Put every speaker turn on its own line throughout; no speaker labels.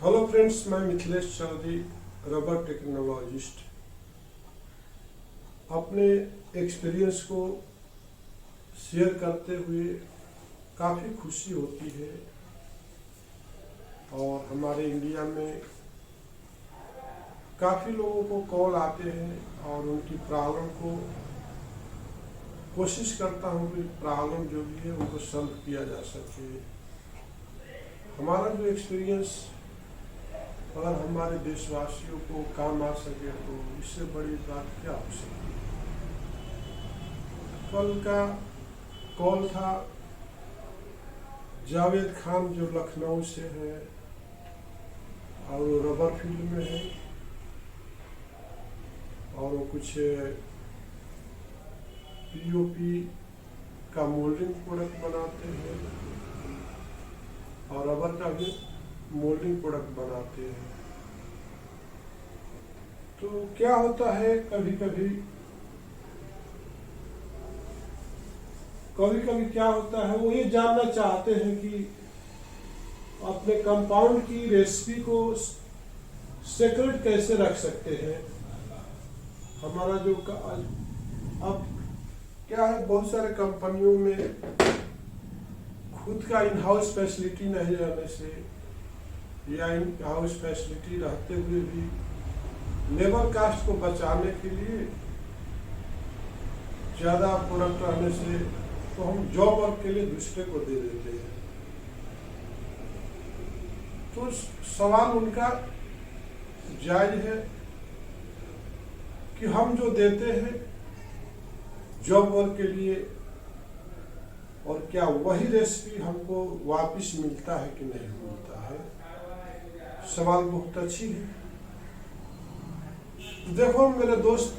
Hello friends, मैं Mithilesh Chaudhary, rubber technologist. अपने experience को शेयर करते हुए काफ़ी खुशी होती है और हमारे इंडिया में काफ़ी लोगों को कॉल आते हैं और उनकी प्रॉब्लम को कोशिश करता हूँ कि प्रॉब्लम जो भी है उनको सॉल्व किया जा सके। हमारा जो एक्सपीरियंस अगर हमारे देशवासियों को काम आ सके तो इससे बड़ी बात क्या हो सकती है। कल का कॉल था जावेद खान जो लखनऊ से है और वो रबर फील्ड में है और वो कुछ पीओपी का मोल्डिंग प्रोडक्ट बनाते हैं और रबर का भी मोल्डिंग प्रोडक्ट बनाते हैं। तो क्या होता है, कभी कभी क्या होता है, वो ये जानना चाहते हैं कि अपने कंपाउंड की रेसिपी को सीक्रेट कैसे रख सकते हैं। हमारा जो अब क्या है, बहुत सारे कंपनियों में खुद का इन हाउस फैसिलिटी नहीं रहने से या इन हाउस फैसिलिटी रहते हुए भी लेबर कास्ट को बचाने के लिए ज़्यादा प्रोडक्ट रहने से तो हम जॉब वर्क के लिए दूसरे को दे देते हैं। तो सवाल उनका जायज है कि हम जो देते हैं जॉब वर्क के लिए और क्या वही रेसिपी हमको वापस मिलता है कि नहीं मिलता है। सवाल बहुत अच्छी है। देखो मेरे दोस्त,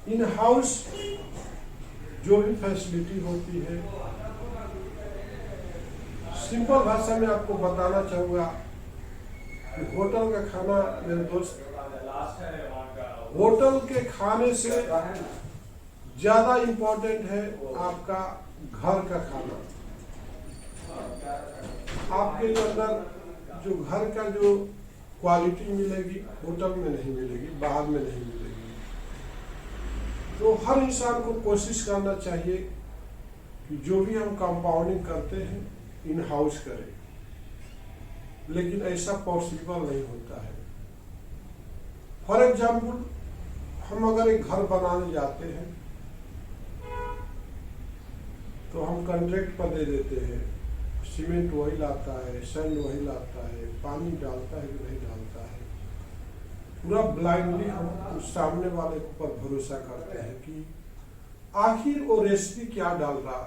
इन हाउस जो भी फैसिलिटी होती है, सिंपल भाषा में आपको बताना चाहूँगा कि होटल का खाना मेरे दोस्त, होटल के खाने से ज़्यादा इम्पोर्टेंट है आपका घर का खाना। आपके अंदर जो घर का जो क्वालिटी मिलेगी होटल में नहीं मिलेगी, बाहर में नहीं मिलेगी। तो हर इंसान को कोशिश करना चाहिए कि जो भी हम कंपाउंडिंग करते हैं इन हाउस करें, लेकिन ऐसा पॉसिबल नहीं होता है। फॉर एग्जाम्पल, हम अगर एक घर बनाने जाते हैं तो हम कॉन्ट्रैक्ट पर दे देते हैं, सीमेंट वही लाता है, सैंड वही लाता है, पानी डालता है कि नहीं डालता है, पूरा ब्लाइंडली हम उस सामने वाले पर भरोसा करते हैं कि आखिर वो रेसिपी क्या डाल रहा,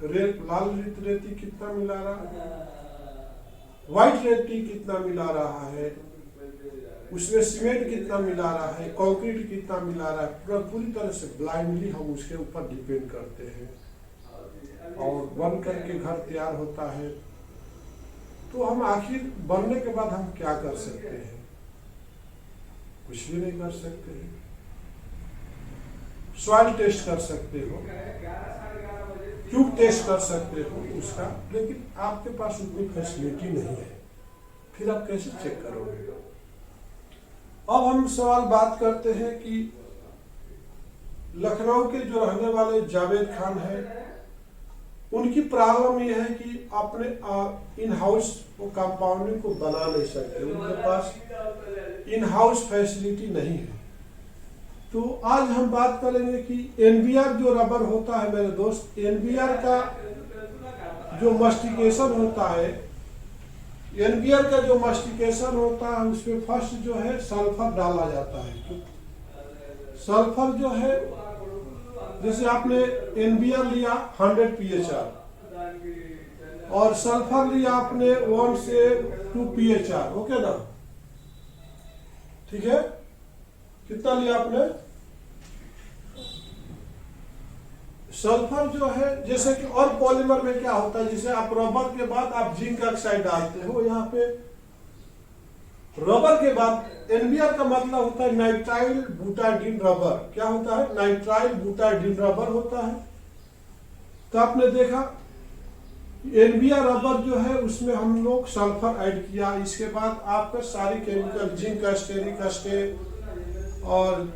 लाल रेती कितना मिला रहा, व्हाइट रेती कितना मिला रहा है, उसमें सीमेंट कितना मिला रहा है, कंक्रीट कितना मिला रहा है, पूरी तरह से ब्लाइंडली हम उसके ऊपर डिपेंड करते हैं और बन करके घर तैयार होता है। तो हम आखिर बनने के बाद हम क्या कर सकते हैं? कुछ भी नहीं कर सकते हैं। सॉइल टेस्ट कर सकते हो, ट्यूब टेस्ट कर सकते हो उसका, लेकिन आपके पास उतनी फैसिलिटी नहीं है, फिर आप कैसे चेक करोगे? अब हम सवाल बात करते हैं कि लखनऊ के जो रहने वाले जावेद खान है, उनकी प्रॉब्लम यह है कि अपने इन हाउस वो कंपाउंडिंग को बना नहीं सकते, उनके पास इन हाउस फैसिलिटी नहीं है। तो आज हम बात करेंगे कि एनबीआर जो रबर होता है मेरे दोस्त, एनबीआर का जो मस्टिकेशन होता है, एनबीआर का जो मस्टिकेशन होता है उसमें फर्स्ट जो है सल्फर डाला जाता है। सल्फर जो है, जैसे आपने एनबीआर लिया 100 pHr और सल्फर लिया आपने 1 से 2 pHr, ओके ना? ठीक है, कितना लिया आपने? सल्फर जो है, जैसे कि और पॉलीमर में क्या होता है, जैसे आप रबर के बाद आप जिंक ऑक्साइड डालते हो, यहाँ पे रबर के बाद एनबीआर का मतलब होता है नाइट्राइल बुटाडीन रबर। क्या होता है? नाइट्राइल बुटाडीन रबर होता है। तो आपने देखा एनबीआर रबर जो है उसमें हम लोग सल्फर ऐड किया। इसके बाद आपका सारी केमिकल जिंक स्टेरिक एसिड और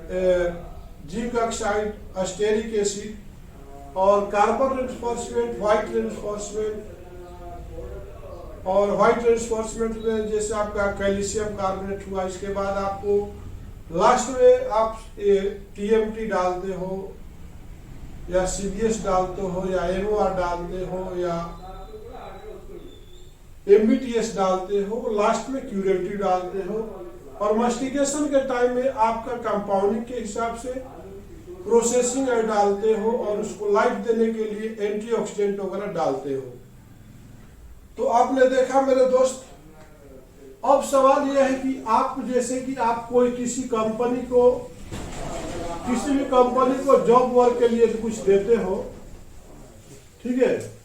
जिंक ऑक्साइड, स्टेरिक एसिड और कार्बन रेनफोर्समेंट, व्हाइट रेनफोर्समेंट, और व्हाइट रेनफोर्समेंट में जैसे आपका कैल्शियम कार्बोनेट हुआ। इसके बाद आपको लास्ट में आप टीएमटी डालते हो या सीबीएस डालते हो या एनओआर डालते हो या एमबीटीएस डालते हो, लास्ट में क्यूरेटिव डालते हो। और मास्टिकेशन के टाइम में आपका कंपाउंडिंग के हिसाब से प्रोसेसिंग डालते हो और उसको लाइफ देने के लिए एंटीऑक्सीडेंट वगैरह डालते हो। तो आपने देखा मेरे दोस्त, अब सवाल यह है कि आप जैसे कि आप कोई किसी कंपनी को, किसी भी कंपनी को जॉब वर्क के लिए कुछ देते हो, ठीक है,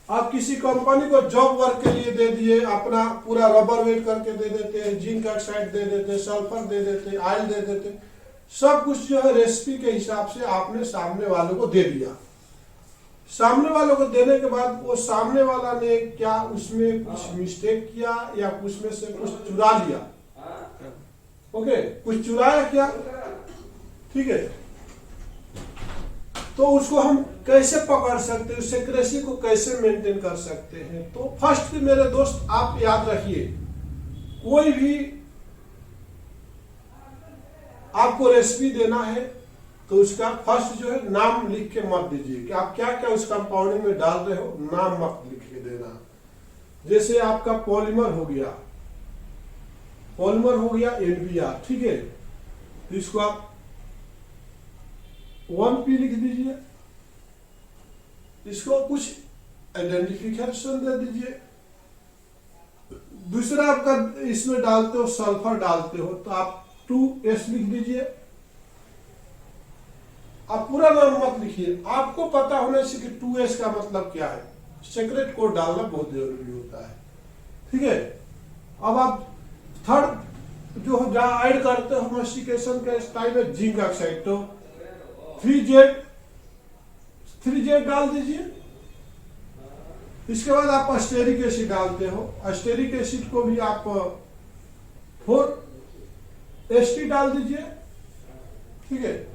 आप किसी कंपनी को जॉब वर्क के लिए दे दिए, अपना पूरा रबर वेट करके दे देते हैं, जिंक ऑक्साइड दे देते, सल्फर दे देते, ऑयल दे देते, सब कुछ जो है रेसिपी के हिसाब से आपने सामने वालों को दे दिया। सामने वालों को देने के बाद वो सामने वाला ने क्या उसमें कुछ मिस्टेक किया या उसमें से कुछ चुरा लिया, ओके, कुछ चुराया क्या, ठीक है, तो उसको हम कैसे पकड़ सकते हैं, सिक्रेसी को कैसे मेंटेन कर सकते हैं। तो फर्स्ट मेरे दोस्त आप याद रखिए, कोई भी आपको रेसिपी देना है तो उसका फर्स्ट जो है नाम लिख के मत दीजिए कि आप क्या क्या उस कंपाउंडिंग में डाल रहे हो, नाम मत लिख के देना। जैसे आपका पॉलीमर हो गया, पॉलीमर हो गया एनबीआर, ठीक है, तो इसको आप 1P लिख दीजिए, इसको कुछ आइडेंटिफिकेशन दे दीजिए। दूसरा आपका इसमें डालते हो सल्फर डालते हो तो आप 2S लिख दीजिए। आप पूरा नाम मत लिखिए, आपको पता होना चाहिए कि 2S का मतलब क्या है। सीक्रेट कोड डालना बहुत जरूरी होता है, ठीक है। अब आप थर्ड जो जहां ऐड करते हो मास्टिकेशन के स्टाइल में जिंक ऑक्साइड, तो 3Z डाल दीजिए। इसके बाद आप स्टेरिक एसिड डालते हो, स्टेरिक एसिड को भी आप 4ST डाल दीजिए, ठीक है।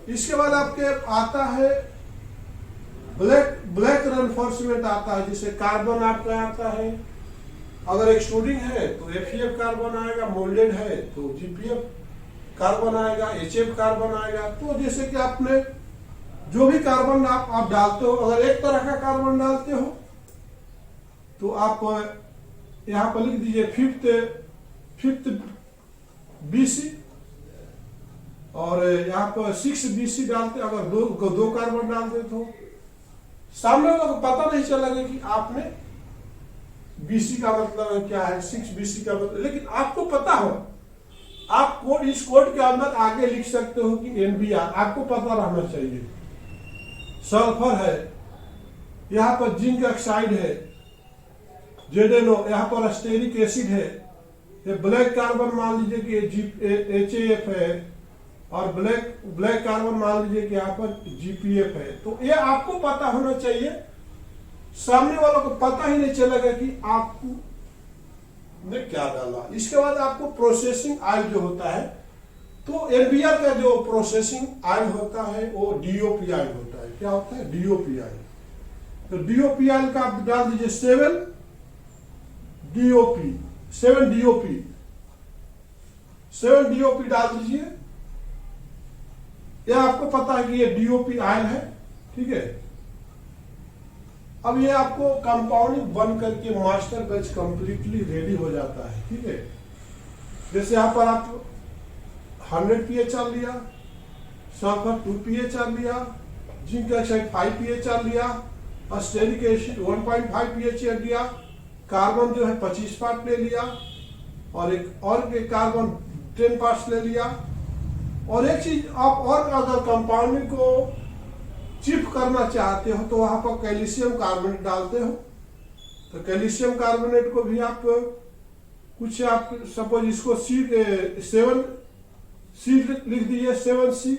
इसके बाद आपके आता है ब्लैक रेनफोर्समेंट आता है, जिसे कार्बन आपका आता है, अगर एक्सट्रूडिंग है तो FeF कार्बन आएगा, मोल्डेड है तो GPF कार्बन आएगा, HF कार्बन आएगा। तो जैसे कि आपने जो भी कार्बन आप डालते हो, अगर एक तरह का कार्बन डालते हो तो आप यहां पर लिख दीजिए फिफ्थ BC, और यहाँ पर 6BC डालते, अगर दो कार्बन डाल दे तो सामने वालों को पता नहीं चलेगा कि आपने BC का मतलब क्या है, 6BC का मतलब, लेकिन आपको पता हो, आप कोड इस कोड के अंदर आगे लिख सकते हो कि NBR, आपको पता रहना चाहिए। सल्फर है, यहाँ पर जिंक ऑक्साइड है, ZNO, यहाँ पर स्टेरिक एसिड है, ये ब्लैक कार्बन मान लीजिए कि HAF है, और ब्लैक कार्बन मान लीजिए कि यहाँ पर GPF है। तो ये आपको पता होना चाहिए, सामने वालों को पता ही नहीं चलेगा कि आपको ने क्या डाला। इसके बाद आपको प्रोसेसिंग ऑयल जो होता है, तो एनबीआर का जो प्रोसेसिंग ऑयल होता है वो DOP ऑयल होता है। क्या होता है? DOP oil. तो DOP ऑयल का आप डाल दीजिए 7 DOP डाल दीजिए। यह आपको पता है कि ये DOP ऑयल है, ठीक है। अब ये आपको कंपाउंडिंग बन करके मास्टर बैच कंप्लीटली रेडी हो जाता है, ठीक है। जैसे यहाँ पर आप 100 pHr लिया, सल्फर 2 pHr लिया, जिंक ऑक्साइड 5 pHr लिया, स्टेरिक एसिड 1.5 pHr लिया, कार्बन जो है 25 पार्ट ले लिया, और एक कार्बन 10 पार्ट्स ले लिया। और एक चीज आप और अगर कंपाउंडिंग को चिप करना चाहते हो तो वहां पर कैल्शियम कार्बोनेट डालते हो। तो कैल्शियम कार्बोनेट को भी आप कुछ, आप सपोज इसको 7C लिख दीजिए, 7C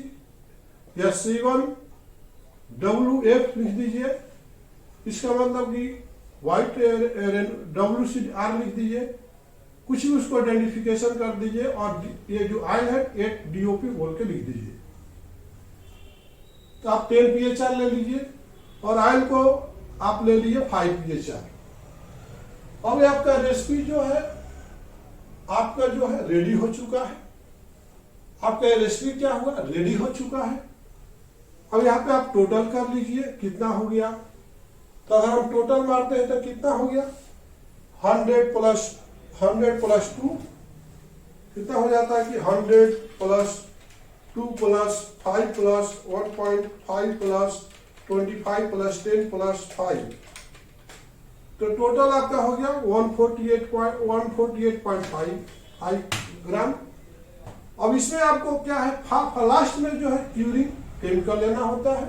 या 7WF लिख दीजिए। इसका मतलब कि व्हाइट WCR लिख दीजिए, कुछ भी उसको आइडेंटिफिकेशन कर दीजिए और ये जो ऑयल है 8 DOP बोल के लिख दीजिए। तो आप 10 PHR ले लीजिए और ऑयल को आप ले लीजिए 5 PHR। अब आपका रेसिपी जो है आपका जो है रेडी हो चुका है। आपका रेसिपी क्या हुआ, रेडी हो चुका है। अब यहाँ पे आप टोटल कर लीजिए कितना हो गया। तो अगर हम टोटल मारते हैं तो कितना हो गया, 100 प्लस 2 कितना हो जाता है कि 100 plus 2 plus 5 plus 1.5 plus 25 plus 10 plus 5, तो टोटल आपका हो गया 148.5 ग्राम। अब इसमें आपको क्या है, लास्ट में जो है क्यूरिंग केमिकल लेना होता है।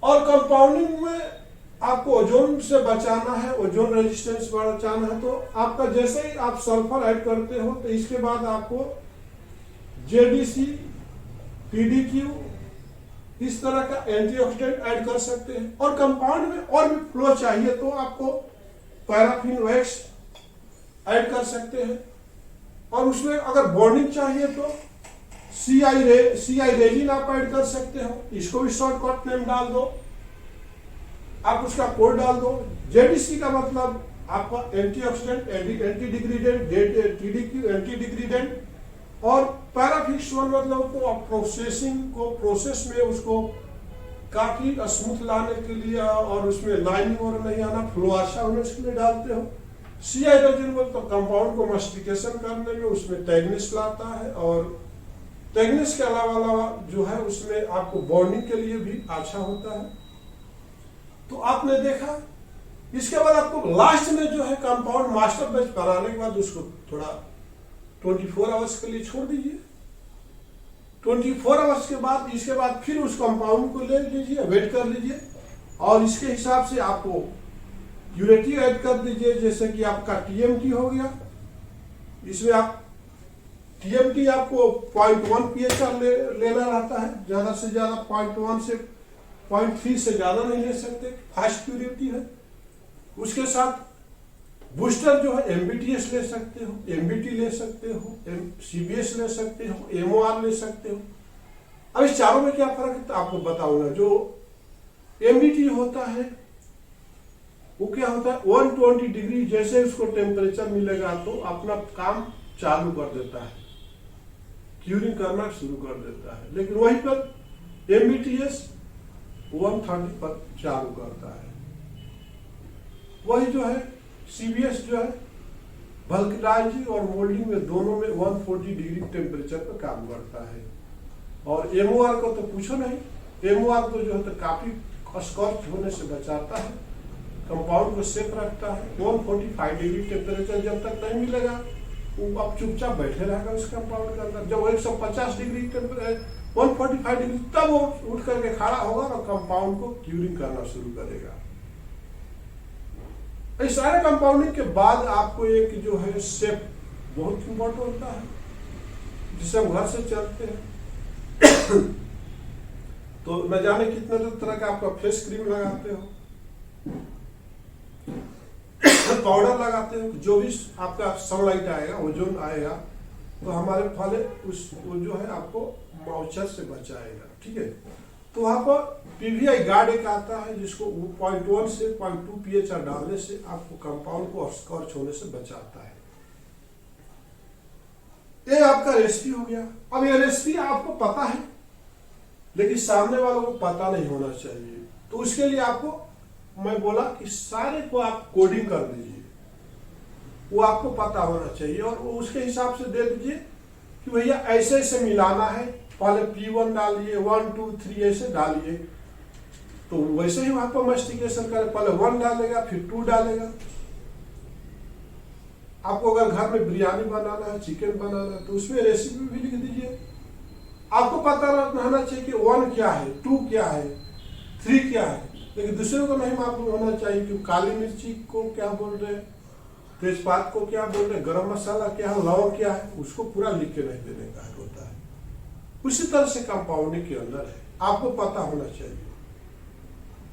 और कंपाउंडिंग में आपको ओजोन से बचाना है, ओजोन रेजिस्टेंस बचाना है। तो आपका जैसे ही आप सल्फर ऐड करते हो तो इसके बाद आपको JDC, PDQ इस तरह का एंटीऑक्सीडेंट ऐड कर सकते हैं। और कंपाउंड में और भी फ्लो चाहिए तो आपको पैराफिन वैक्स ऐड कर सकते हैं। और उसमें अगर बॉन्डिंग चाहिए तो CI रेजिन आप ऐड कर सकते हो। इसको भी शॉर्टकट नेम डाल दो, आप उसका कोड डाल दो। JDC का मतलब आपका एंटीऑक्सीडेंट, एंटी डिग्रेडेंट, TDQ एंटी डिग्रेडेंट। और पैराफिक्स मतलब को आप प्रोसेस में उसको काफी स्मूथ लाने के लिए और उसमें लाइनिंग और नहीं आना, फ्लो अच्छा होने के लिए डालते हो। CI रेजिन तो कंपाउंड को मस्टिकेशन करने में उसमें टैगनेस लाता है और टैगनेस के अलावा जो है उसमें आपको बॉन्डिंग के लिए भी अच्छा होता है। तो आपने देखा, इसके बाद आपको लास्ट में जो है कंपाउंड मास्टर बैच बनाने के बाद उसको थोड़ा 24 आवर्स के लिए छोड़ दीजिए। 24 आवर्स के बाद इसके बाद फिर उस कंपाउंड को ले लीजिए, वेट कर लीजिए और इसके हिसाब से आपको प्यूरिटी ऐड कर दीजिए। जैसे कि आपका TMT हो गया, इसमें आप TMT आपको 0.1 PHR लेना रहता है, ज्यादा से ज्यादा 0.1 से 0.3 से ज्यादा नहीं ले सकते, फास्ट प्यूरिटी है। उसके साथ बूस्टर जो है MBTS ले सकते हो, MBT ले सकते हो, CBS ले सकते हो, MOR ले सकते हो। अब इस चारों में क्या फर्क है तो आपको बताऊंगा। जो MBT होता है वो क्या होता है, 120 डिग्री जैसे उसको टेम्परेचर मिलेगा तो अपना काम चालू कर देता है, क्यूरिंग करना शुरू कर देता है। लेकिन वहीं पर MBTS 130 पर चालू करता है। वही जो है CBS जो है वल्कनाइजिंग और मोल्डिंग में दोनों में 140 डिग्री टेम्परेचर पर काम करता है। और MOR को तो पूछो नहीं, MOR को जो है तो काफी स्कॉच होने से बचाता है, कंपाउंड को सेफ रखता है। 145 डिग्री टेम्परेचर जब तक नहीं मिलेगा वो अब चुपचाप बैठे रहेगा उस कंपाउंड के अंदर। जब 150 डिग्री 145 डिग्री तब वो उठ करके खड़ा होगा और कंपाउंड को क्यूरिंग करना शुरू करेगा। इस सारे कंपाउंडिंग के बाद आपको एक जो है शेप बहुत इंपॉर्टेंट होता है, जिसे हम घर से चलते हैं। तो न जाने कितने तरह का आपका फेस क्रीम लगाते हो, पाउडर लगाते हो, जो भी आपका सनलाइट आएगा, ओजोन आएगा तो हमारे फले वो जो है आपको मॉइस्चर से बचाएगा। ठीक है, तो वहां पर PVI गार्ड एक आता है जिसको 0.1 से 0.2 PHR डालने से आपको कंपाउंड को स्कॉच होने से बचाता है। ये आपका रेसिपी हो गया। अब ये रेसिपी आपको पता है लेकिन सामने वालों को पता नहीं होना चाहिए, तो उसके लिए आपको मैं बोला कि सारे को आप कोडिंग कर दीजिए, वो आपको पता होना चाहिए और उसके हिसाब से दे दीजिए कि भैया ऐसे ऐसे मिलाना है, पहले P1 डालिए, 1 2 3 ऐसे डालिए। तो वैसे ही वहां पर मस्टिकेशन करे, पहले 1 डालेगा फिर 2 डालेगा। आपको अगर घर में बिरयानी बनाना है, चिकन बनाना है तो उसमें रेसिपी भी लिख दीजिए। आपको पता रहना चाहिए कि 1 क्या है, 2 क्या है, 3 क्या है, लेकिन दूसरे को नहीं मालूम होना चाहिए कि काली मिर्ची को क्या बोल रहे हैं, तेजपात को क्या बोल रहे हैं, गरम मसाला क्या है, लौंग क्या है, उसको पूरा लिख के नहीं देने का होता है। उसी तरह से कंपाउंडिंग के अंदर है, आपको पता होना चाहिए।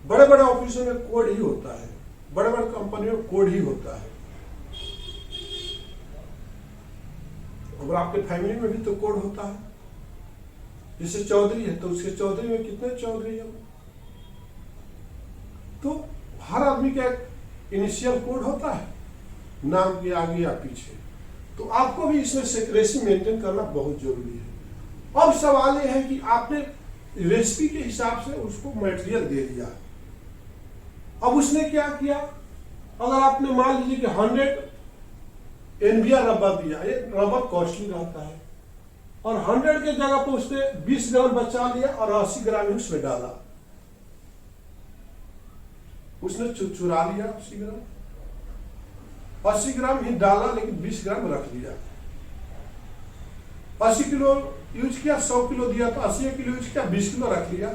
बड़े बड़े ऑफिसों में कोड ही होता है, बड़े बड़े कंपनियों में कोड ही होता है। अगर आपके फैमिली में भी तो कोड होता है, जैसे चौधरी है तो उसके चौधरी में कितने चौधरी है, तो हर आदमी का एक इनिशियल कोड होता है, नाम के आगे या पीछे। तो आपको भी इसमें सिक्रेसी मेंटेन करना बहुत जरूरी है। अब सवाल यह है कि आपने रेसिपी के हिसाब से उसको मटेरियल दे दिया, अब उसने क्या किया, अगर आपने मान लीजिए कि 100 एनबिया रबर दिया, ये रबर कॉस्टली रहता है, और 100 के जगह पर उसने 20 ग्राम बचा लिया और 80 ग्राम ही उसमें डाला, उसने चुरा लिया 80 ग्राम ही डाला, लेकिन 20 ग्राम रख लिया। 80 किलो यूज किया, 100 किलो दिया तो 80 किलो यूज किया, 20 किलो रख लिया,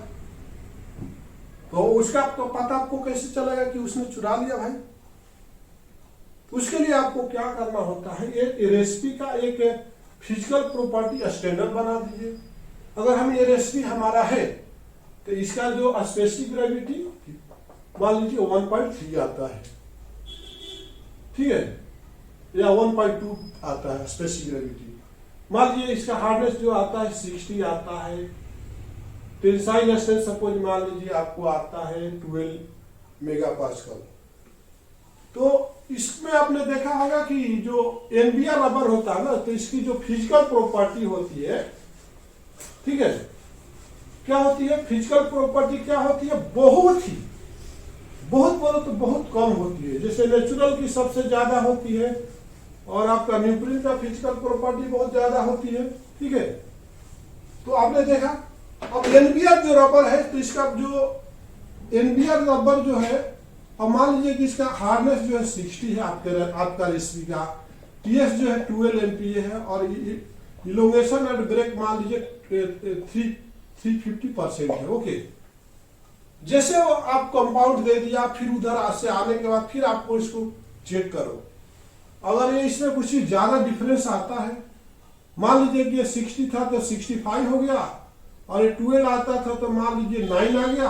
तो उसका तो पता आपको कैसे चलेगा कि उसने चुरा लिया भाई। उसके लिए आपको क्या करना होता है, एक रेसिपी का एक फिजिकल प्रॉपर्टी स्टैंडर्ड बना दीजिए। अगर हम ये रेसिपी हमारा है तो इसका जो स्पेसिफिक ग्रेविटी मान लीजिए 1.3 आता है, ठीक है, या 1.2 आता है स्पेसिफिक ग्रेविटी। मान लीजिए इसका हार्डनेस जो आता है 60 आता है, टेंसाइल स्ट्रेंथ सपोज मान लीजिए आपको आता है 12 मेगापास्कल। तो इसमें आपने देखा होगा कि जो एनबिया रबर होता है ना, तो इसकी जो फिजिकल प्रॉपर्टी होती है, ठीक है, क्या होती है फिजिकल प्रॉपर्टी, क्या होती है, बहुत बोलो तो बहुत कम होती है। जैसे नेचुरल की सबसे ज्यादा होती है, और आपका न्यूक्लियर का फिजिकल प्रॉपर्टी बहुत ज्यादा होती है, ठीक है। तो आपने देखा, अब एनबियर जो रबर है, तो इसका जो एनबियर रबर जो है, अब मान लीजिए कि इसका हार्डनेस जो है 60 है आपका रेसिपी का, टीएस जो है 12 MPa है, और इलोंगेशन एंड ब्रेक मान लीजिए 350% है, ओके। जैसे वो आप कंपाउंड दे दिया, फिर उधर से आने के बाद फिर आपको इसको चेक करो, अगर ये इसमें कुछ ज्यादा डिफरेंस आता है, मान लीजिए कि ये 60 था तो 65 हो गया, और ये 12 आता था तो मान लीजिए 9 आ गया,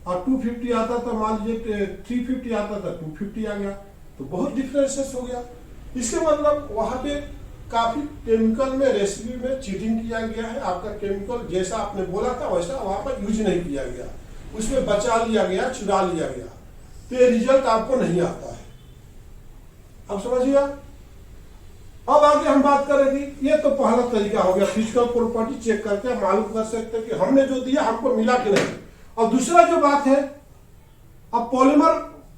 और 250 आता था मान लीजिए 350 आता था 250 आ गया, तो बहुत डिफरेंसेस हो गया। इसके मतलब वहां पे काफी केमिकल में रेसिपी में चीटिंग किया गया है। आपका केमिकल जैसा आपने बोला था वैसा वहां पर यूज नहीं किया गया, उसमें बचा लिया गया, चुरा लिया गया, तो ये रिजल्ट आपको नहीं आता है। अब समझिए, अब आगे हम बात करेंगे। ये तो पहला तरीका हो गया, फिजिकल प्रॉपर्टी चेक करके मालूम कर सकते हैं कि हमने जो दिया हमको मिला कि नहीं। और दूसरा जो बात है, अब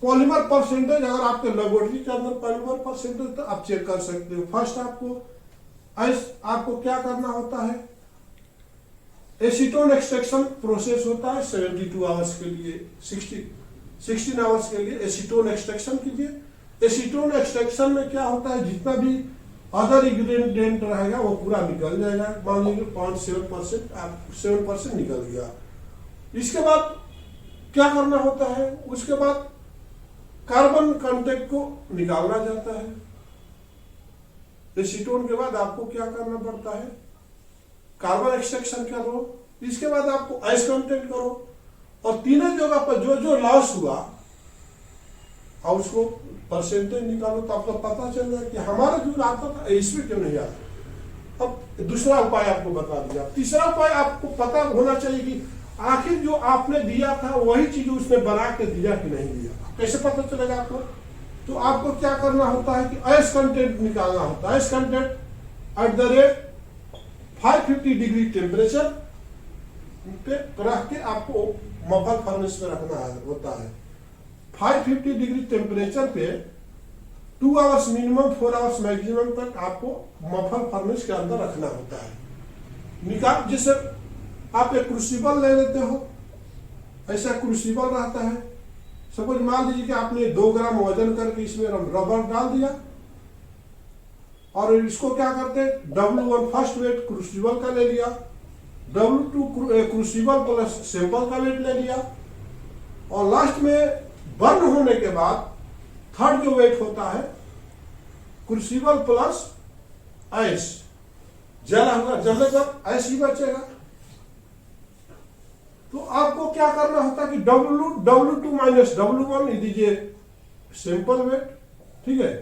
पॉलीमर परसेंटेज, अगर आपके लेबोरेटरी के अंदर पॉलीमर परसेंटेज तो आप चेक कर सकते हो। फर्स्ट आपको क्या करना होता है, एसीटोन एक्सट्रैक्शन प्रोसेस होता है 72 आवर्स के लिए, 16 आवर्स के लिए एसीटोन एक्सट्रैक्शन कीजिए। एसीटोन एक्सट्रैक्शन में क्या होता है, जितना भी अदर इंग्रेडिएंट रहेगा वो पूरा निकल जाएगा। मान लीजिए 7% निकल गया। इसके बाद क्या करना होता है, उसके बाद कार्बन कंटेंट को निकालना जाता है। एसीटोन के बाद आपको क्या करना पड़ता है, कार्बन एक्सट्रैक्शन करो, इसके बाद आपको आइस कंटेंट करो, और तीनों जगह पर जो जो लॉस हुआ और उसको परसेंटेज निकालो, तो आपको पता चल जाए कि हमारा जो आता था इसमें क्यों नहीं आता। अब दूसरा उपाय आपको बता दिया। तीसरा उपाय आपको पता होना चाहिए कि आखिर जो आपने दिया था वही चीज उसने बना के दिया कि नहीं दिया, कैसे पता चलेगा आपको। तो आपको क्या करना होता है कि आइस कंटेंट निकालना होता है। Ice content at the rate 550 degree temperature पे रख के आपको मफल फर्नेस में रखना होता है। 550 डिग्री टेम्परेचर पे 2 आवर्स मिनिमम 4 आवर्स मैक्सिमम तक आपको मफल फर्नेस के अंदर रखना होता है। निकाल, जैसे आप एक क्रूसिबल ले लेते हो, ऐसा क्रूसिबल रहता है। सपोज मान लीजिए कि आपने 2 ग्राम वजन करके इसमें रबर डाल दिया, और इसको क्या करते हैं, W1 फर्स्ट वेट क्रूसिबल का ले लिया, W2 क्रूसिबल प्लस सैंपल का वेट ले लिया, और लास्ट में बर्न होने के बाद थर्ड जो वेट होता है क्रूसिबल प्लस आइस। जला हुआ जलने पर आइस ही बचेगा। तो आपको क्या करना होता है कि W2 माइनस W1 ये दीजिए सिंपल वेट, ठीक है,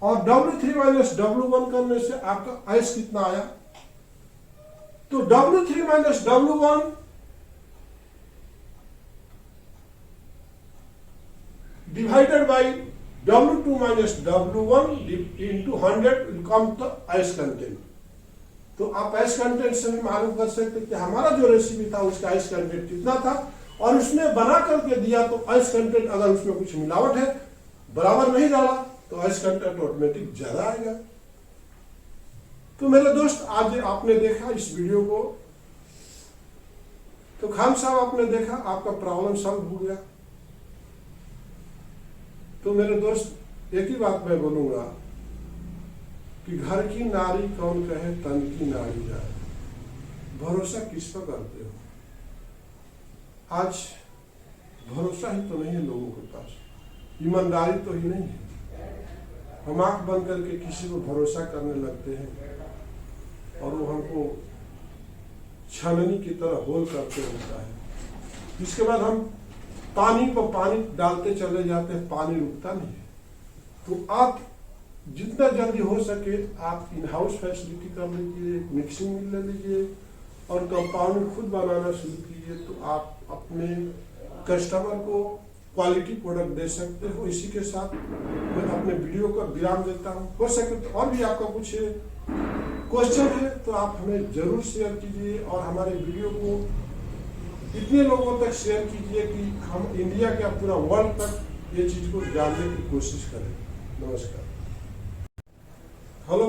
और W3 माइनस W1 करने से आपका आइस कितना आया, तो W3 minus W1 divided by W2 minus W1 into 100 will come the ice content. तो आप आइस कंटेंट से भी मालूम कर सकते कि हमारा जो रेसिपी था उसका आइस कंटेंट कितना था, और उसने बना करके दिया तो आइस कंटेंट अगर उसमें कुछ मिलावट है, बराबर नहीं डाला तो आइस कंटेंट ऑटोमेटिक ज्यादा आएगा। तो मेरे दोस्त आज आपने देखा इस वीडियो को, तो खान साहब आपने देखा आपका प्रॉब्लम सॉल्व हो गया। तो मेरे दोस्त एक ही बात मैं बोलूंगा कि घर की नारी कौन कहे तन की नारी जाए, भरोसा किस पर करते हो? आज भरोसा ही तो नहीं है लोगों के पास, ईमानदारी तो ही नहीं है। हम आंख बंद करके किसी को भरोसा करने लगते हैं और वो हमको छाननी की तरह होल करते रहता है। इसके बाद हम पानी पर पानी डालते चले जाते हैं, पानी रुकता नहीं है। तो आप जितना जल्दी हो सके आप इन हाउस फैसिलिटी कर लीजिए, मिक्सिंग मिल ले लीजिए और कंपाउंड खुद बनाना शुरू कीजिए, तो आप अपने कस्टमर को क्वालिटी प्रोडक्ट दे सकते हो। इसी के साथ मैं अपने वीडियो को विराम देता हूँ। हो सके तो और भी आपका कुछ क्वेश्चन है तो आप हमें जरूर शेयर कीजिए और हमारे वीडियो को इतने लोगों तक शेयर कीजिए कि हम इंडिया के पूरा वर्ल्ड तक ये चीज को जानने की कोशिश करें। नमस्कार। हेलो।